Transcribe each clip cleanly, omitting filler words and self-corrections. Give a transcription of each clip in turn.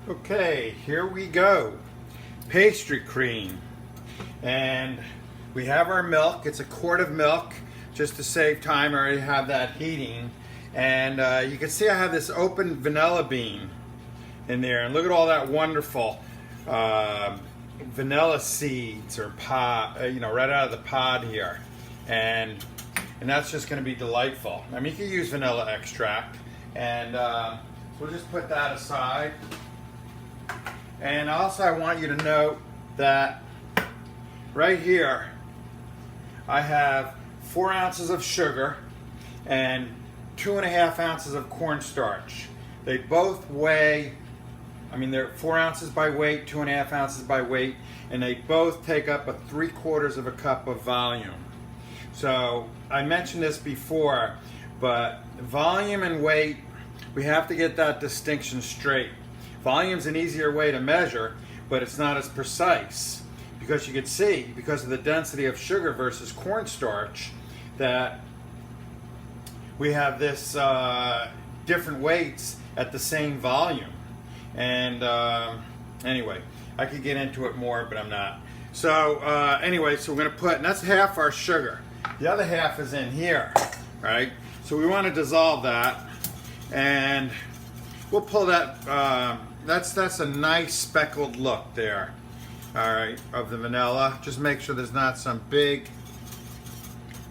Okay, here we go. Pastry cream. And we have our milk. It's a quart of milk. Just to save time, I already have that heating. And you can see I have this open vanilla bean in there. And look at all that wonderful vanilla seeds or pod, right out of the pod here. And that's just going to be delightful. I mean, you can use vanilla extract. And so we'll just put that aside. And also I want you to note that right here I have 4 ounces of sugar and 2.5 ounces of cornstarch. They both weigh, they're 4 ounces by weight, 2.5 ounces by weight, and they both take up a 3/4 of a cup of volume. So I mentioned this before, but volume and weight, we have to get that distinction straight. Volume's an easier way to measure, but it's not as precise because you can see, because of the density of sugar versus cornstarch, that we have this different weights at the same volume. And anyway, I could get into it more, but I'm not. So anyway, so we're going to put, and that's half our sugar. The other half is in here, right? So we want to dissolve that, and we'll pull that. That's a nice speckled look there, all right, of the vanilla. Just make sure there's not some big,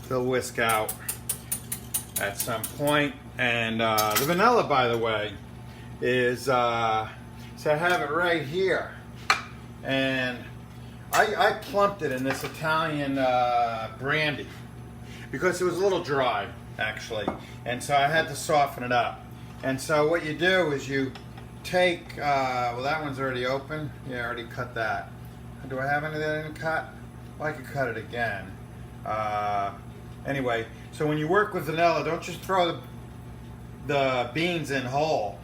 they'll whisk out at some point. And the vanilla, by the way, is, so I have it right here. And I plumped it in this Italian brandy because it was a little dry, actually. And so I had to soften it up. And so what you do is you take, well, that one's already open. Yeah, I already cut that. Do I have any that I didn't cut? Well, I could cut it again. Anyway, so when you work with vanilla, don't just throw the beans in whole.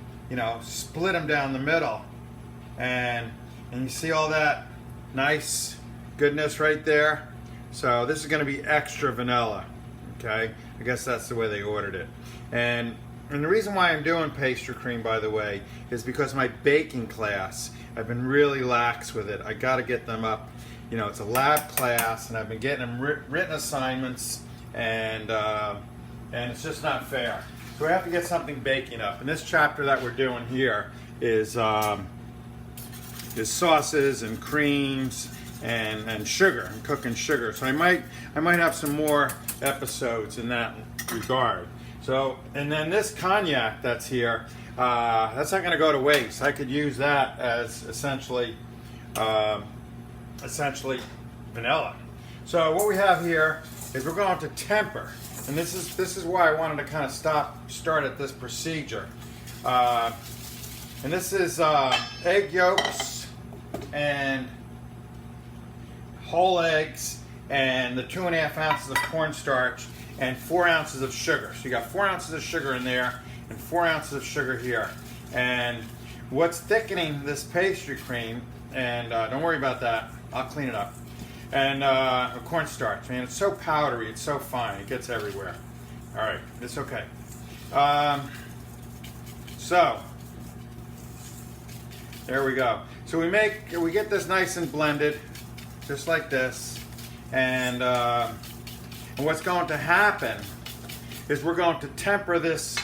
Split them down the middle. And you see all that nice goodness right there? So this is going to be extra vanilla. Okay? I guess that's the way they ordered it. And the reason why I'm doing pastry cream, by the way, is because my baking class, I've been really lax with it. I got to get them up. It's a lab class, and I've been getting them written assignments, and it's just not fair. So we have to get something baking up. And this chapter that we're doing here is sauces and creams and sugar, and cooking sugar. So I might have some more episodes in that regard. So, and then this cognac that's here, that's not going to go to waste. I could use that as essentially vanilla. So what we have here is we're going to temper, and this is why I wanted to kind of start at this procedure. And this is egg yolks and whole eggs and the 2.5 ounces of cornstarch and 4 ounces of sugar. So you got 4 ounces of sugar in there and 4 ounces of sugar here. And what's thickening this pastry cream, and don't worry about that, I'll clean it up, and cornstarch. Man, it's so powdery, it's so fine, it gets everywhere. All right, it's okay. So there we go. So we get this nice and blended, just like this, and what's going to happen is we're going to temper this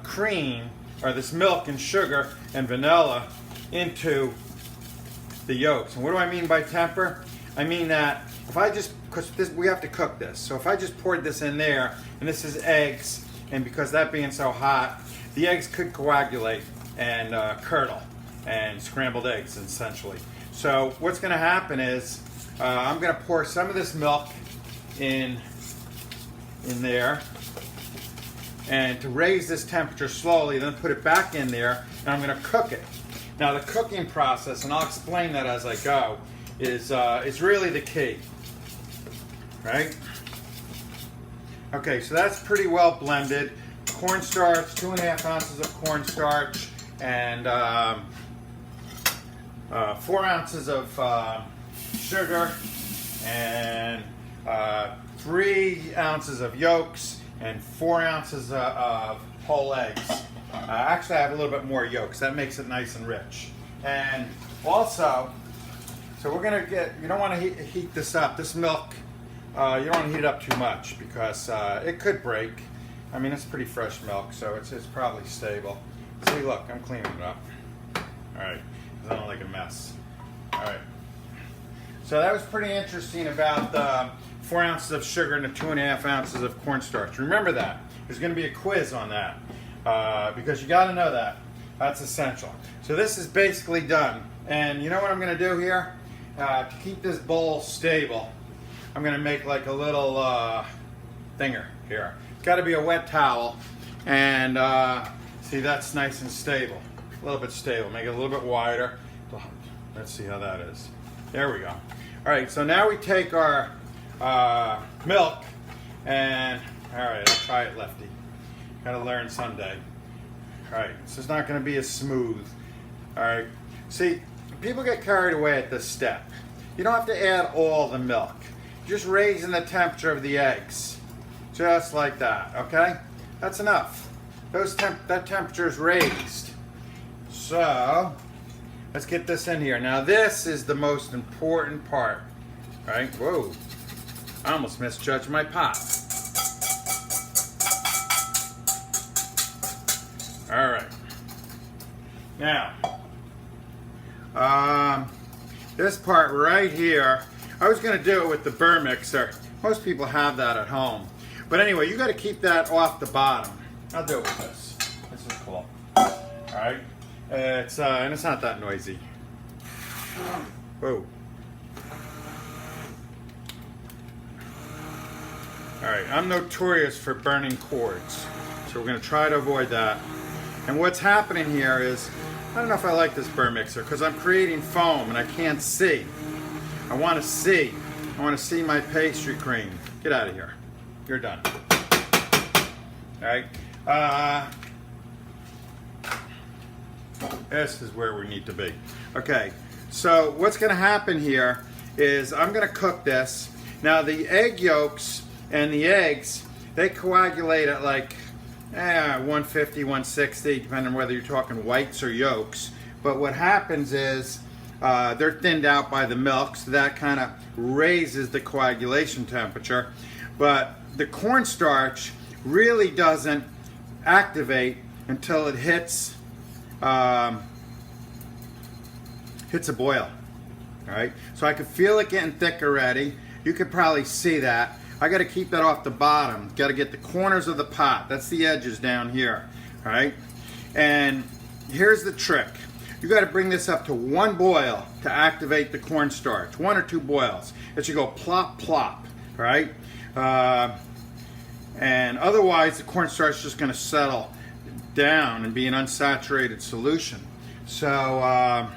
cream, or this milk and sugar and vanilla, into the yolks. And what do I mean by temper? I mean that if I just, because we have to cook this, so if I just poured this in there, and this is eggs, and because that being so hot, the eggs could coagulate and curdle, and scrambled eggs essentially. So what's going to happen is I'm going to pour some of this milk in there, and to raise this temperature slowly, then put it back in there, and I'm going to cook it. Now the cooking process, and I'll explain that as I go, is really the key, right? Okay, so that's pretty well blended. Cornstarch, 2.5 ounces of cornstarch, and 4 ounces of sugar, and 3 ounces of yolks, and 4 ounces of whole eggs. Actually, I have a little bit more yolk, so that makes it nice and rich. And also, so we're gonna get, you don't want to heat this up. This milk, you don't want to heat it up too much because it could break. I mean, it's pretty fresh milk, so it's probably stable. See, look, I'm cleaning it up. All right, 'cause I don't like a mess. All right. So that was pretty interesting about the 4 ounces of sugar and the 2.5 ounces of cornstarch. Remember that. There's going to be a quiz on that because you got to know that. That's essential. So this is basically done. And you know what I'm going to do here? To keep this bowl stable, I'm going to make like a little thinger here. It's got to be a wet towel. And see, that's nice and stable. A little bit stable. Make it a little bit wider. Let's see how that is. There we go. All right, so now we take our milk and, all right, I'll try it, Lefty. Got to learn someday. All right, so it's not going to be as smooth. All right, see, people get carried away at this step. You don't have to add all the milk. Just raising the temperature of the eggs, just like that, okay? That's enough. That temperature is raised. So, let's get this in here. Now this is the most important part, right? Whoa, I almost misjudged my pot. All right. Now, this part right here, I was gonna do it with the burr mixer. Most people have that at home. But anyway, you gotta keep that off the bottom. I'll do it with this. This is cool. All right. And it's not that noisy. Whoa. All right, I'm notorious for burning cords, so we're gonna try to avoid that. And what's happening here is, I don't know if I like this burr mixer because I'm creating foam and I can't see. I wanna see. I wanna see my pastry cream. Get out of here. You're done. All right. This is where we need to be. Okay, so what's going to happen here is I'm going to cook this. Now the egg yolks and the eggs, they coagulate at like 150, 160, depending on whether you're talking whites or yolks. But what happens is they're thinned out by the milk, so that kind of raises the coagulation temperature. But the cornstarch really doesn't activate until it hits a boil. All right, so I can feel it getting thick already. You could probably see that. I got to keep that off the bottom. Got to get the corners of the pot. That's the edges down here. All right, and here's the trick. You got to bring this up to 1 boil to activate the cornstarch. 1 or 2 boils. It should go plop plop. All right, and otherwise the cornstarch is just going to settle down and be an unsaturated solution. So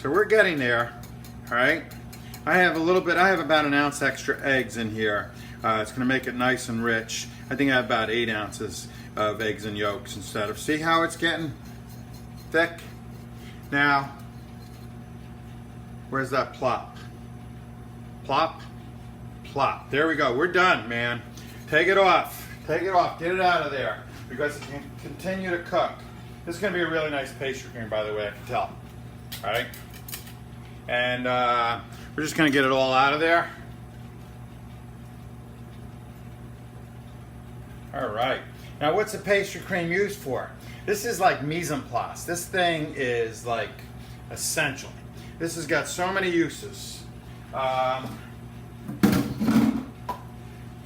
we're getting there. All right, I have about 1 ounce extra eggs in here. It's going to make it nice and rich. I think I have about 8 ounces of eggs and yolks instead of, see how it's getting thick? Now, where's that plop? Plop, plop. There we go. We're done, man. Take it off. Take it off. Get it out of there because it can continue to cook. This is going to be a really nice pastry cream, by the way, I can tell. All right? And we're just going to get it all out of there. All right. Now, what's the pastry cream used for? This is like mise en place. This thing is like essential. This has got so many uses.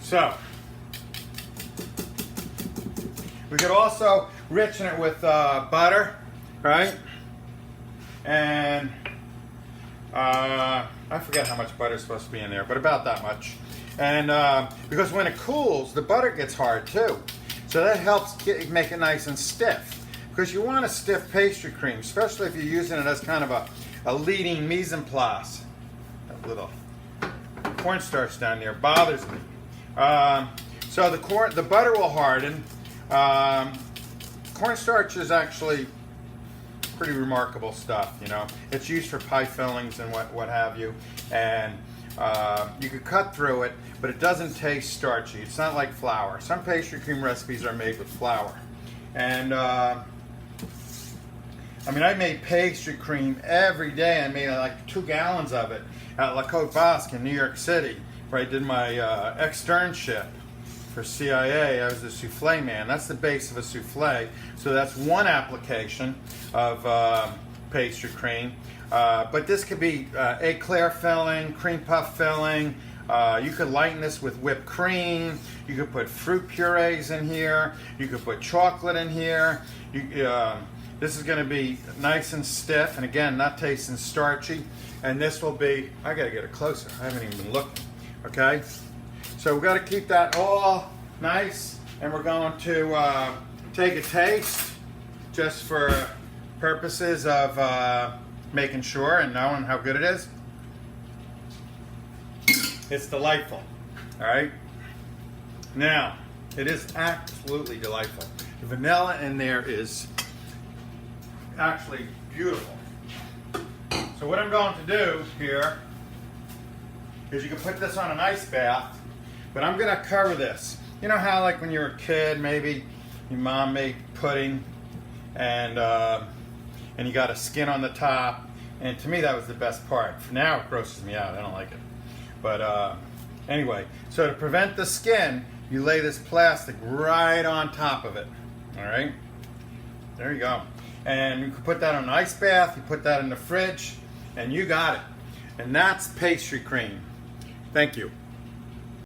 So, we could also richen it with butter, right? And I forget how much butter is supposed to be in there, but about that much. And because when it cools, the butter gets hard too. So that helps make it nice and stiff. Because you want a stiff pastry cream, especially if you're using it as kind of a leading mise en place. That little cornstarch down there bothers me. So the butter will harden. Cornstarch is actually pretty remarkable stuff, you know. It's used for pie fillings and what have you. And you could cut through it, but it doesn't taste starchy. It's not like flour. Some pastry cream recipes are made with flour. And I mean, I made pastry cream every day. I made like 2 gallons of it at La Côte Basque in New York City, where I did my externship for CIA. I was a soufflé man. That's the base of a soufflé. So that's one application of pastry cream. But this could be eclair filling, cream puff filling. You could lighten this with whipped cream. You could put fruit purees in here. You could put chocolate in here. This is going to be nice and stiff, and again, not tasting starchy. And this will be, I got to get it closer. I haven't even been looking. Okay? So we've got to keep that all nice, and we're going to take a taste just for purposes of making sure and knowing how good it is. It's delightful. All right? Now, it is absolutely delightful. The vanilla in there is actually beautiful. So what I'm going to do here is you can put this on an ice bath, but I'm going to cover this. You know how like when you were a kid, maybe your mom made pudding and you got a skin on the top, and to me that was the best part. For now it grosses me out. I don't like it. But anyway, so to prevent the skin, you lay this plastic right on top of it. All right? There you go. And you can put that on an ice bath, you put that in the fridge, and you got it. And that's pastry cream. Thank you.